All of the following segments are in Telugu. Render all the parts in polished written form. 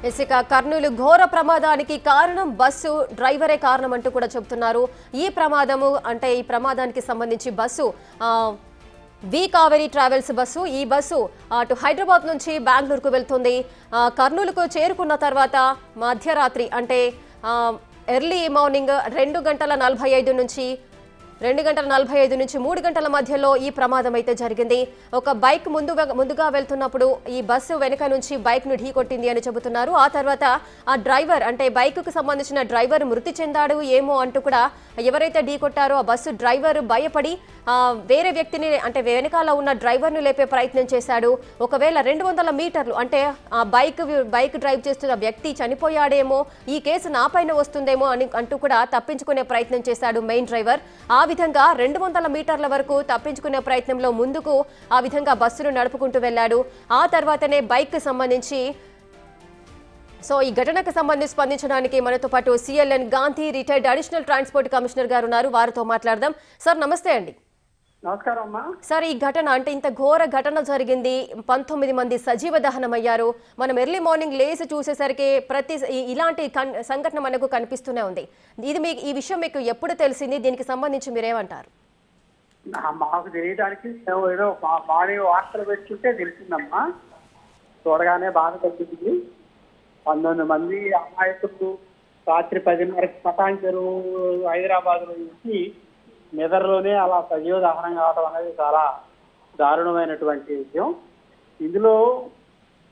ఇక కర్నూలు ఘోర ప్రమాదానికి కారణం బస్సు డ్రైవరే కారణం అంటూ కూడా చెబుతున్నారు. ఈ ప్రమాదానికి సంబంధించి బస్సు వి కావేరీ ట్రావెల్స్ బస్సు. ఈ బస్సు అటు హైదరాబాద్ నుంచి బెంగళూరుకు వెళ్తుంది. కర్నూలుకు చేరుకున్న తర్వాత మధ్యరాత్రి అంటే ఎర్లీ మార్నింగ్ 2:45 నుంచి 3 గంటల మధ్యలో ఈ ప్రమాదం అయితే జరిగింది. ఒక బైక్ ముందుగా వెళ్తున్నప్పుడు ఈ బస్సు వెనుక నుంచి బైక్ ను ఢీకొట్టింది అని చెబుతున్నారు. ఆ తర్వాత ఆ డ్రైవర్ అంటే బైక్ కు సంబంధించిన డ్రైవర్ మృతి చెందాడు ఏమో అంటూ కూడా ఎవరైతే ఢీకొట్టారో ఆ బస్సు డ్రైవర్ భయపడి వేరే వ్యక్తిని అంటే వెనకాల ఉన్న డ్రైవర్ ను లేపే ప్రయత్నం చేశాడు. ఒకవేళ 200 మీటర్లు అంటే ఆ బైక్ డ్రైవ్ చేస్తున్న వ్యక్తి చనిపోయాడేమో, ఈ కేసు నాపైన వస్తుందేమో అని అంటూ కూడా తప్పించుకునే ప్రయత్నం చేశాడు మెయిన్ డ్రైవర్. ఆ విధంగా 200 మీటర్ల వరకు తప్పించుకునే ప్రయత్నంలో ముందుకు ఆ విధంగా బస్సును నడుపుకుంటూ వెళ్లాడు. ఆ తర్వాతనే బైక్ కి సంబంధించి ఈ ఘటనకు సంబంధించి స్పందించడానికి మనతో పాటు CLN Gandhi retired additional transport commissioner గారు ఉన్నారు. వారితో మాట్లాడదాం. సార్ నమస్తే అండి. నమస్కారం అమ్మా. సార్, ఈ ఘటన అంటే ఇంత ఘోర ఘటన జరిగింది, 19 మంది సజీవ దహనం అయ్యారు. మనం ఎర్లీ మార్నింగ్ లేసి చూసేసరికి ఇలాంటి సంఘటన మనకు కనిపిస్తూనే ఉంది. ఈ విషయం మీకు ఎప్పుడు తెలిసింది? దీనికి సంబంధించి మీరేమంటారు? మాకు తెలియడానికి ఏదో మార్నింగ్ వార్తలు పెట్టుకుంటే తెలిసిందమ్మా. చూడగానే బాగా తగ్గింది. 19 మంది అమాయకులు రాత్రి 10:30కి పటాన్ చెరువు హైదరాబాద్ నుంచి నిద్రలోనే అలా సజీవ దహనం కావడం అనేది చాలా దారుణమైనటువంటి విషయం. ఇందులో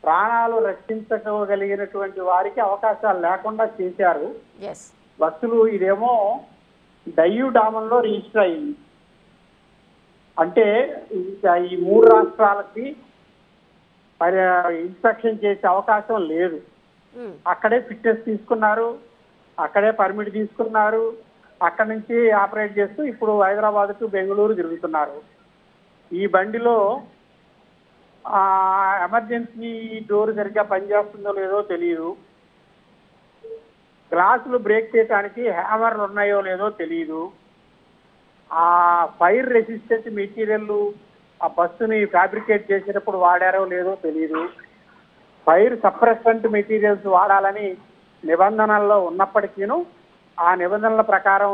ప్రాణాలు రక్షించగలిగినటువంటి వారికి అవకాశాలు లేకుండా చేశారు బస్సులు. ఇదేమో డయ్యూ డామంలో రిజిస్టర్ అయింది. అంటే ఈ 3 రాష్ట్రాలకి ఇన్స్పెక్షన్ చేసే అవకాశం లేదు. అక్కడే ఫిట్నెస్ తీసుకున్నారు, అక్కడే పర్మిట్ తీసుకున్నారు, అక్కడి నుంచి ఆపరేట్ చేస్తూ ఇప్పుడు హైదరాబాద్ టు బెంగళూరు తిరుగుతున్నారు. ఈ బండిలో ఎమర్జెన్సీ డోర్ సరిగ్గా పనిచేస్తుందో లేదో తెలియదు. గ్లాసులు బ్రేక్ చేయడానికి హ్యామర్లు ఉన్నాయో లేదో తెలియదు. ఆ ఫైర్ రెసిస్టెంట్ మెటీరియల్ ఆ బస్సుని ఫ్యాబ్రికేట్ చేసేటప్పుడు వాడారో లేదో తెలియదు. ఫైర్ సప్రెసెంట్ మెటీరియల్స్ వాడాలని నిబంధనల్లో ఉన్నప్పటికీను ఆ నిబంధనల ప్రకారం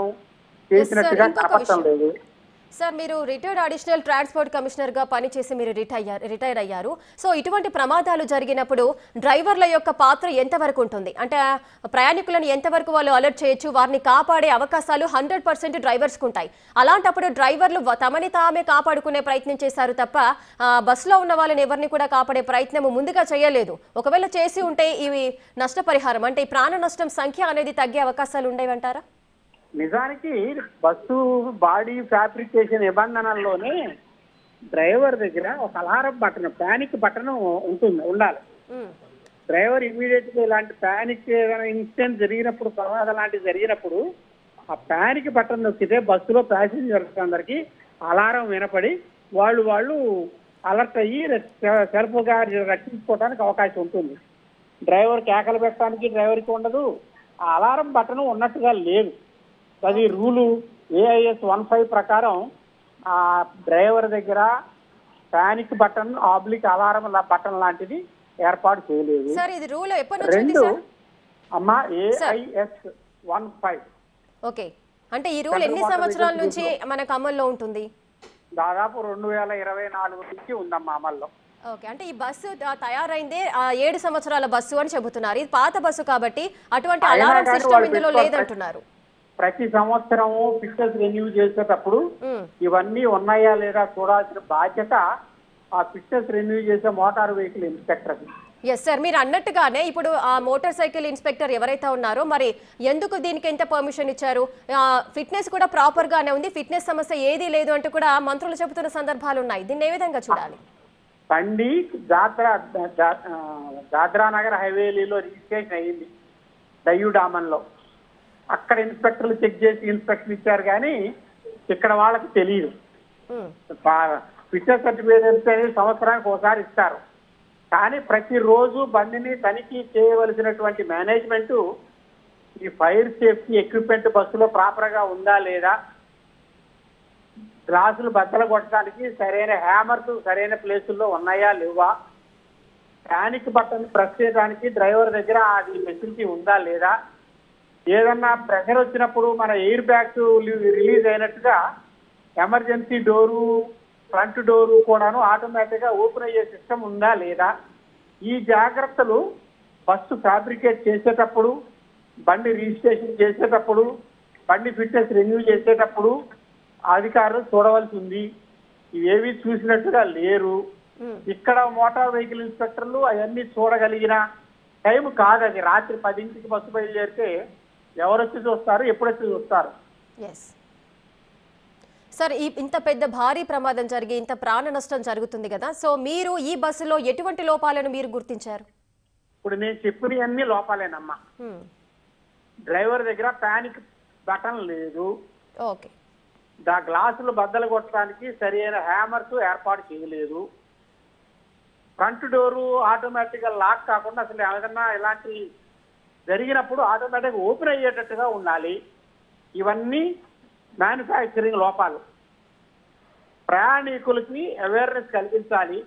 చేసినట్టుగా కనపడటం లేదు. సార్, మీరు రిటైర్డ్ అడిషనల్ ట్రాన్స్పోర్ట్ కమిషనర్ గా పనిచేసి మీరు రిటైర్ అయ్యారు. సో ఇటువంటి ప్రమాదాలు జరిగినప్పుడు డ్రైవర్ల యొక్క పాత్ర ఎంతవరకు ఉంటుంది? అంటే ప్రయాణికులను ఎంతవరకు వాళ్ళు అలర్ట్ చేయొచ్చు? వారిని కాపాడే అవకాశాలు 100% డ్రైవర్స్కి ఉంటాయి. అలాంటప్పుడు డ్రైవర్లు తమని తామే కాపాడుకునే ప్రయత్నం చేశారు తప్ప బస్సులో ఉన్న వాళ్ళని ఎవరిని కూడా కాపాడే ప్రయత్నం ముందుగా చేయలేదు. ఒకవేళ చేసి ఉంటే ఇవి నష్టపరిహారం అంటే ఈ ప్రాణ నష్టం సంఖ్య అనేది తగ్గే అవకాశాలు ఉండేవంటారా? నిజానికి బస్సు బాడీ ఫ్యాబ్రికేషన్ నిబంధనల్లోనే డ్రైవర్ దగ్గర ఒక అలారం బటన్, ప్యానిక్ బటన్ ఉండాలి. డ్రైవర్ ఇమీడియట్ గా ఇలాంటి ప్యానిక్ ఇన్సిడెంట్ జరిగినప్పుడు, ప్రమాదం లాంటివి జరిగినప్పుడు ఆ ప్యానిక్ బటన్ నొక్కితే బస్సులో ప్యాసింజర్స్ అందరికి అలారం వినపడి వాళ్ళు అలర్ట్ అయ్యి సెల్ఫ్గా రక్షించుకోవడానికి అవకాశం ఉంటుంది. డ్రైవర్ కేకలు పెట్టడానికి డ్రైవర్కి ఉండదు. ఆ అలారం బటన్ ఉన్నట్టుగా లేదు. అది రూలు AIS 15 ప్రకారం ఆ డ్రైవర్ దగ్గర ప్యానిక్ బటన్ అలారం బటన్ లాంటిది ఏర్పాటు చేయలేదు. రెండు అమ్మా AIS 15. ఓకే, అంటే ఈ రూల్ ఎన్ని సంవత్సరాల నుంచి మనకు అమల్లో ఉంటుంది? దాదాపు 2024 నుంచి ఉందమ్మా అమల్లో. ఓకే, అంటే ఈ బస్సు తయారైందే 7 సంవత్సరాల బస్సు అని చెబుతున్నారు. ఇది పాత బస్సు కాబట్టి అటువంటి అలారం సిస్టమ్ ఇందులో లేదంటున్నారు. ప్రతి సంవత్సరము ఫిట్నెస్ రెన్యూ చేసేటప్పుడు ఇవన్నీ ఉన్నాయా లేదా చూడాల్సిన బాధ్యత ఆ ఫిట్నెస్ రెన్యూ చేసే motor vehicle inspector. Yes sir, మీరు అన్నట్టుగానే ఇప్పుడు ఆ మోటార్ సైకిల్ ఇన్స్పెక్టర్ ఎవరైతే ఉన్నారో మరి ఎందుకు దీనికి ఎంత పర్మిషన్ ఇచ్చారు? ఫిట్నెస్ కూడా ప్రాపర్ గానే ఉంది, ఫిట్నెస్ సమస్య ఏదీ లేదు అంటూ కూడా మంత్రులు చెబుతున్న సందర్భాలు ఉన్నాయి. దీన్ని ఏ విధంగా చూడాలి? బండి దాద్రా నగర్ హైవేలీలో రిజిస్ట్రేషన్ అయ్యింది డయ్యూ డామన్లో. అక్కడ ఇన్స్పెక్టర్లు చెక్ చేసి ఇన్స్పెక్షన్ ఇచ్చారు, కానీ ఇక్కడ వాళ్ళకి తెలియదు. ఫిట్నెస్ సర్టిఫికేట్ అనేది సంవత్సరానికి ఒకసారి ఇస్తారు, కానీ ప్రతిరోజు బండిని తనిఖీ చేయవలసినటువంటి మేనేజ్మెంట్ ఈ ఫైర్ సేఫ్టీ ఎక్విప్మెంట్ బస్సులో ప్రాపర్గా ఉందా లేదా, గ్లాసులు బద్దలు కొట్టడానికి సరైన హ్యామర్స్ సరైన ప్లేసుల్లో ఉన్నాయా లేవా, ప్యానిక్ బటన్ ప్రెస్ చేయడానికి డ్రైవర్ దగ్గర అది ఫెసిలిటీ ఉందా లేదా, ఏదన్నా ప్రెషర్ వచ్చినప్పుడు మన ఎయిర్ బ్యాగ్స్ రిలీజ్ అయినట్టుగా ఎమర్జెన్సీ డోరు ఫ్రంట్ డోరు కూడాను ఆటోమేటిక్గా ఓపెన్ అయ్యే సిస్టమ్ ఉందా లేదా, ఈ జాగ్రత్తలు బస్సు ఫ్యాబ్రికేట్ చేసేటప్పుడు, బండి రిజిస్ట్రేషన్ చేసేటప్పుడు, బండి ఫిట్నెస్ రెన్యూ చేసేటప్పుడు అధికారులు చూడవలసి ఉంది. ఇవేవి చూసినట్టుగా లేరు. ఇక్కడ మోటార్ వెహికల్ ఇన్స్పెక్టర్లు అవన్నీ చూడగలిగిన టైం కాదు అది. రాత్రి 10ంటికి బస్సు బయలుదేరితే ఎవరొచ్చి చూస్తారు, ఎప్పుడొచ్చి చూస్తారు? సార్, ఇంత పెద్ద భారీ ప్రమాదం జరిగి ఇంత ప్రాణ నష్టం జరుగుతుంది కదా, సో మీరు ఈ బస్సులో ఎటువంటి లోపాలను మీరు గుర్తించారు? ఇప్పుడు నేను చెప్పిన అన్ని లోపాలేనమ్మా. డ్రైవర్ దగ్గర ప్యానిక్ బటన్ లేదు. ఓకే. గ్లాసులు బద్దలు కొట్టడానికి సరైన హ్యామర్స్ ఏర్పాటు చేయలేదు. ఫ్రంట్ డోరు ఆటోమేటిక్ గా లాక్ కాకుండా అసలు ఏదన్నా ఇలాంటి జరిగినప్పుడు ఆటోమేటిక్ ఓపెన్ అయ్యేటట్టుగా ఉండాలి. ఇవన్నీ మ్యానుఫ్యాక్చరింగ్ లోపాలు. ప్రయాణికులకి అవేర్నెస్ కల్పించాలి.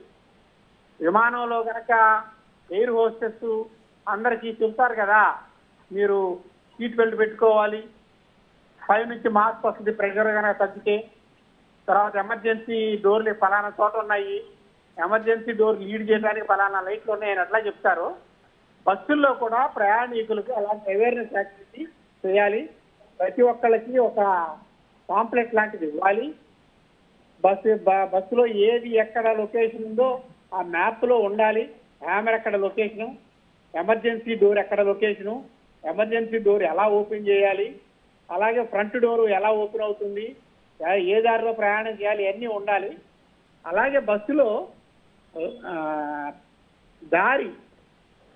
విమానంలో కనుక ఎయిర్ హోస్టెస్ అందరికీ చెప్తారు కదా, మీరు సీట్ బెల్ట్ పెట్టుకోవాలి, పైనుంచి మాస్క్ వస్తుంది ప్రెషర్ కనుక తగ్గితే, తర్వాత ఎమర్జెన్సీ డోర్లు ఫలానా చోట ఉన్నాయి, ఎమర్జెన్సీ డోర్ లీడ్ చేయడానికి ఫలానా లైట్లు ఉన్నాయని అట్లా చెప్తారు. బస్సుల్లో కూడా ప్రయాణికులకు అలాంటి అవేర్నెస్ యాక్టివిటీ చేయాలి. ప్రతి ఒక్కళ్ళకి ఒక పాంప్లెట్ లాంటిది ఇవ్వాలి. బస్సులో ఏది ఎక్కడ లొకేషన్ ఉందో ఆ మ్యాప్లో ఉండాలి. హ్యామర్ ఎక్కడ లొకేషను, ఎమర్జెన్సీ డోర్ ఎక్కడ లొకేషను, ఎమర్జెన్సీ డోర్ ఎలా ఓపెన్ చేయాలి, అలాగే ఫ్రంట్ డోరు ఎలా ఓపెన్ అవుతుంది, ఏ దారిలో ప్రయాణం చేయాలి, అన్నీ ఉండాలి. అలాగే బస్సులో దారి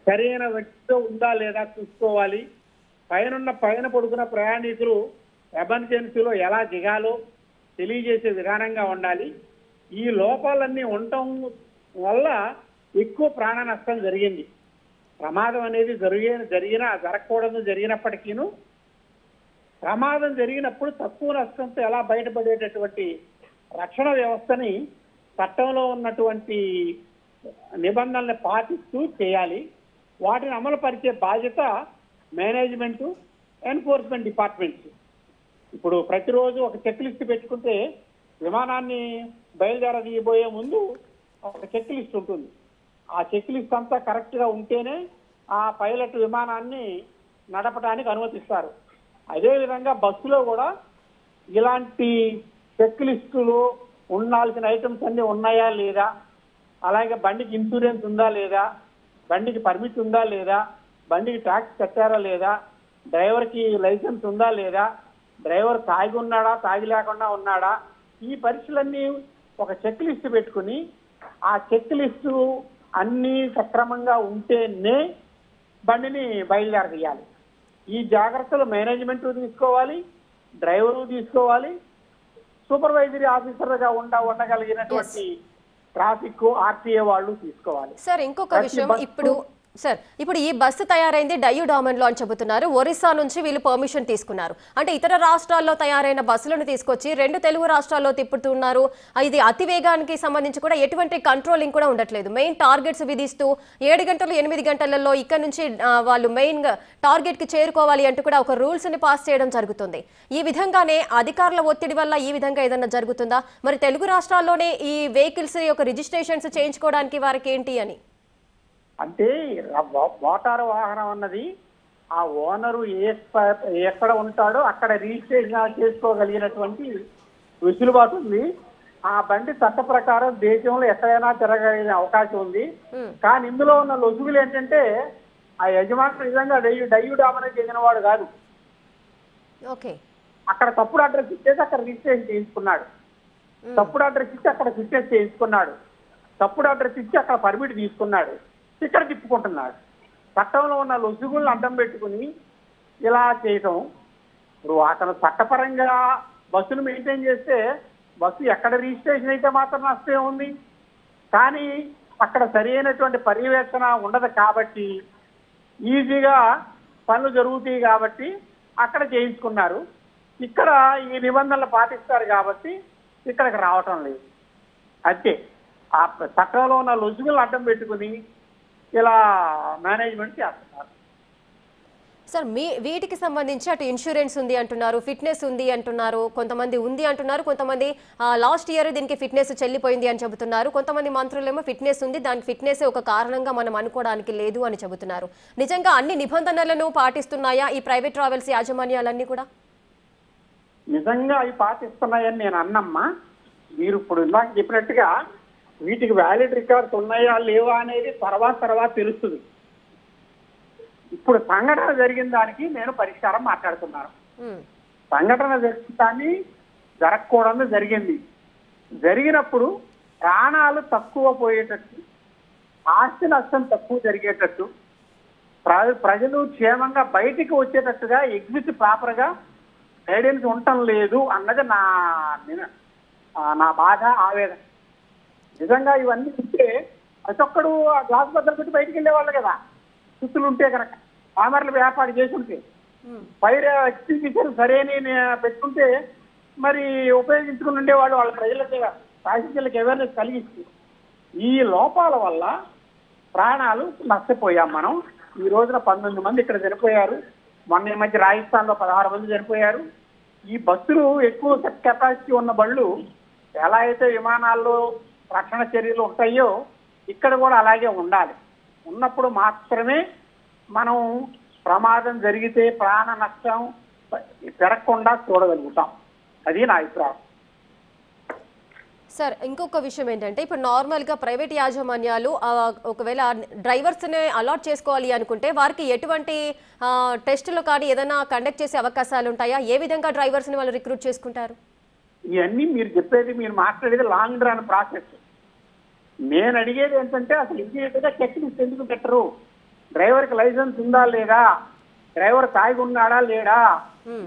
సరైన వ్యక్తితో ఉందా లేదా చూసుకోవాలి. పైన పడుకున్న ప్రయాణికులు ఎమర్జెన్సీలో ఎలా దిగాలో తెలియజేసే విధానంగా ఉండాలి. ఈ లోపాలన్నీ ఉండటం వల్ల ఎక్కువ ప్రాణ నష్టం జరిగింది. ప్రమాదం అనేది జరిగినప్పటికీను ప్రమాదం జరిగినప్పుడు తక్కువ నష్టంతో ఎలా బయటపడేటటువంటి రక్షణ వ్యవస్థని చట్టంలో ఉన్నటువంటి నిబంధనలను పాటిస్తూ చేయాలి. వాటిని అమలు పరిచే బాధ్యత మేనేజ్మెంట్, ఎన్ఫోర్స్మెంట్ డిపార్ట్మెంట్స్. ఇప్పుడు ప్రతిరోజు ఒక చెక్ లిస్ట్ పెట్టుకుంటే విమానాన్ని బయలుదేరదీయబోయే ముందు ఒక చెక్ లిస్ట్ ఉంటుంది. ఆ చెక్ లిస్ట్ అంతా కరెక్ట్గా ఉంటేనే ఆ పైలట్ విమానాన్ని నడపడానికి అనుమతిస్తారు. అదేవిధంగా బస్సులో కూడా ఇలాంటి చెక్ లిస్టులు ఉండాల్సిన ఐటమ్స్ అన్నీ ఉన్నాయా లేదా, అలాగే బండికి ఇన్సూరెన్స్ ఉందా లేదా, బండికి పర్మిట్ ఉందా లేదా, బండికి ట్యాక్స్ కట్టారా లేదా, డ్రైవర్కి లైసెన్స్ ఉందా లేదా, డ్రైవర్ తాగి ఉన్నాడా తాగి లేకుండా ఉన్నాడా, ఈ పరీక్షలన్నీ ఒక చెక్ లిస్ట్ పెట్టుకుని ఆ చెక్ లిస్టు అన్నీ సక్రమంగా ఉంటేనే బండిని బయలుదేరదీయాలి. ఈ జాగ్రత్తలు మేనేజ్మెంట్ తీసుకోవాలి, డ్రైవరు తీసుకోవాలి, సూపర్వైజరీ ఆఫీసర్గా ఉండగలిగినటువంటి ట్రాఫిక్ ఆర్టీఏ వాళ్ళు తీసుకోవాలి. సార్, ఇంకొక విషయం, ఇప్పుడు ఈ బస్సు తయారైంది డయూడామన్ లో అని చెబుతున్నారు. ఒరిస్సా నుంచి వీళ్ళు పర్మిషన్ తీసుకున్నారు. అంటే ఇతర రాష్ట్రాల్లో తయారైన బస్సులను తీసుకొచ్చి 2 తెలుగు రాష్ట్రాల్లో తిప్పుతున్నారు. ఇది అతివేగానికి సంబంధించి కూడా ఎటువంటి కంట్రోలింగ్ కూడా ఉండట్లేదు. మెయిన్ టార్గెట్స్ విధిస్తూ 7 గంటలు 8 గంటలలో ఇక్కడ నుంచి వాళ్ళు మెయిన్ టార్గెట్ కి చేరుకోవాలి అంటూ కూడా ఒక రూల్స్ ని పాస్ చేయడం జరుగుతుంది. ఈ విధంగానే అధికారుల ఒత్తిడి వల్ల ఈ విధంగా ఏదైనా జరుగుతుందా? మరి తెలుగు రాష్ట్రాల్లోనే ఈ వెహికల్స్ యొక్క రిజిస్ట్రేషన్స్ చేయించుకోవడానికి వారికి ఏంటి అని అంటే మోటారు వాహనం అన్నది ఆ ఓనరు ఎక్కడ ఉంటాడో అక్కడ రిజిస్ట్రేషన్ చేసుకోగలిగినటువంటి వెసులుబాటు ఉంది. ఆ బండి చట్ట ప్రకారం దేశంలో ఎక్కడైనా తిరగలిగిన అవకాశం ఉంది. కానీ ఇందులో ఉన్న లొసుగులు ఏంటంటే ఆ యజమాని నిజంగా డయూడామన్ చెందినవాడు కాదు. అక్కడ తప్పుడు అడ్రస్ ఇచ్చేసి అక్కడ రిజిస్ట్రేషన్ చేయించుకున్నాడు, తప్పుడు అడ్రస్ ఇచ్చి అక్కడ ఫిట్నెస్ చేయించుకున్నాడు, తప్పుడు అడ్రస్ ఇచ్చి అక్కడ పర్మిట్ తీసుకున్నాడు, ఇక్కడ తిప్పుకుంటున్నాడు. చట్టంలో ఉన్న లొసుగులను అడ్డం పెట్టుకుని ఇలా చేయటం. ఇప్పుడు అతను చట్టపరంగా బస్సును మెయింటైన్ చేస్తే బస్సు ఎక్కడ రిజిస్ట్రేషన్ అయితే మాత్రం నష్టం ఉంది. కానీ అక్కడ సరి అయినటువంటి పర్యవేక్షణ ఉండదు కాబట్టి ఈజీగా పనులు జరుగుతాయి కాబట్టి అక్కడ చేయించుకున్నారు. ఇక్కడ ఈ నిబంధనలు పాటిస్తారు కాబట్టి ఇక్కడికి రావటం లేదు. అంతే. ఆ చట్టంలో ఉన్న లొసుగులను అడ్డం పెట్టుకుని ఇలా మేనేజ్మెంట్ చేస్తున్నారు. సార్ వీటికి సంబంధించి అటు ఇన్సూరెన్స్ ఉంది అంటున్నారు, ఫిట్నెస్ ఉంది అంటున్నారు, కొంతమంది ఉంది అంటున్నారు, కొంతమంది లాస్ట్ ఇయర్ దీనికి ఫిట్నెస్ చెల్లిపోయింది అని చెబుతున్నారు, కొంతమంది మంత్రులేమో ఫిట్నెస్ ఉంది, దానికి ఫిట్నెస్ ఒక కారణంగా మనం అనుకోవడానికి లేదు అని చెబుతున్నారు. నిజంగా అన్ని నిబంధనలను పాటిస్తున్నాయా ఈ ప్రైవేట్ ట్రావెల్స్ యాజమాన్యాలన్నీ కూడా? నిజంగా అవి పాటిస్తున్నాయని నేను అన్నమ్మా. మీరు ఇప్పుడు ఇందాక చెప్పినట్టుగా వీటికి వ్యాలిడ్ రికార్డ్స్ ఉన్నాయా లేవా అనేది తర్వాత తెలుస్తుంది. ఇప్పుడు సంఘటన జరిగిన దానికి నేను పరిష్కారం మాట్లాడుతున్నాను. సంఘటన జరిగిన దాన్ని జరగకూడదు జరిగింది. జరిగినప్పుడు ప్రాణాలు తక్కువ పోయేటట్టు, ఆస్తి నష్టం తక్కువ జరిగేటట్టు, ప్రజలు క్షేమంగా బయటికి వచ్చేటట్టుగా ఎగ్జిట్ ప్రాపర్గా గైడెన్స్ ఉండటం లేదు అన్నది నా బాధ, ఆవేదన. నిజంగా ఇవన్నీ ఉంటే ప్రతి ఒక్కడు ఆ గ్లాస్ బద్దలు పెట్టి బయటికి వెళ్ళేవాళ్ళు కదా. చుట్టులు ఉంటే కనుక కామర్లు ఏర్పాటు చేసి ఉంటే, ఫైర్ ఎక్స్టింగ్విషర్ సరైన పెట్టుకుంటే మరి ఉపయోగించుకుని ఉండేవాళ్ళు. వాళ్ళ ప్రజలకి ప్యాసింజర్లకు అవేర్నెస్ కలిగించి ఈ లోపాల వల్ల ప్రాణాలు నష్టపోయాం మనం. ఈ రోజున 19 మంది ఇక్కడ చనిపోయారు. మొన్న ఈ మధ్య రాజస్థాన్లో 16 మంది చనిపోయారు. ఈ బస్సులు ఎక్కువ కెపాసిటీ ఉన్న బళ్ళు ఎలా అయితే విమానాల్లో రక్షణ చర్యలు ఉంటాయో ఇక్కడ కూడా అలాగే ఉండాలి. ఉన్నప్పుడు మాత్రమే మనం ప్రమాదం జరిగితే ప్రాణ నష్టం పెరగకుండా చూడగలుగుతాం. అది నా అభిప్రాయం. సార్, ఇంకొక విషయం ఏంటంటే ఇప్పుడు నార్మల్గా ప్రైవేట్ యాజమాన్యాలు ఒకవేళ డ్రైవర్స్ని అలాట్ చేసుకోవాలి అనుకుంటే వారికి ఎటువంటి టెస్టులు కానీ ఏదైనా కండక్ట్ చేసే అవకాశాలు ఉంటాయా? ఏ విధంగా డ్రైవర్స్ని వాళ్ళు రిక్రూట్ చేసుకుంటారు? ఇవన్నీ మీరు మాట్లాడేది లాంగ్ రన్ ప్రాసెస్. నేను అడిగేది ఏంటంటే అసలు ఇమీడియట్గా చెక్ లిస్ట్ ఎందుకు పెట్టరు? డ్రైవర్కి లైసెన్స్ ఉందా లేదా, డ్రైవర్ తాగి ఉన్నాడా లేడా,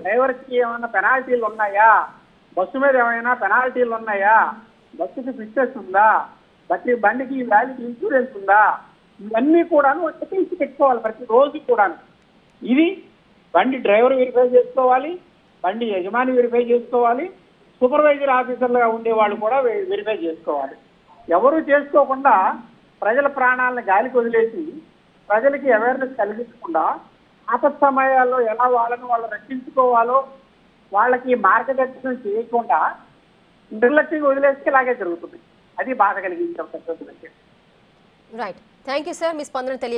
డ్రైవర్కి ఏమైనా పెనాల్టీలు ఉన్నాయా, బస్సు మీద ఏమైనా పెనాల్టీలు ఉన్నాయా, బస్సుకి ఫిట్నెస్ ఉందా, బండికి వ్యాలిడ్ ఇన్సూరెన్స్ ఉందా, ఇవన్నీ కూడాను చెక్ పెట్టుకోవాలి ప్రతి రోజు కూడాను. ఇది బండి డ్రైవర్ వెరిఫై చేసుకోవాలి, బండి యజమాని వెరిఫై చేసుకోవాలి, సూపర్వైజర్ ఆఫీసర్లుగా ఉండేవాళ్ళు కూడా వెరిఫై చేసుకోవాలి. ఎవరు చేసుకోకుండా ప్రజల ప్రాణాలను గాలికి వదిలేసి ప్రజలకి అవేర్నెస్ కలిగించకుండా ఆపత్ సమయాల్లో ఎలా వాళ్ళు రక్షించుకోవాలో వాళ్ళకి మార్గదర్శనం చేయకుండా నిర్లక్ష్యంగా వదిలేస్తే ఇలాగే జరుగుతుంది. అది బాధ కలిగించే. రైట్, థ్యాంక్ యూ సార్, మీ స్పందన తెలియజేయండి.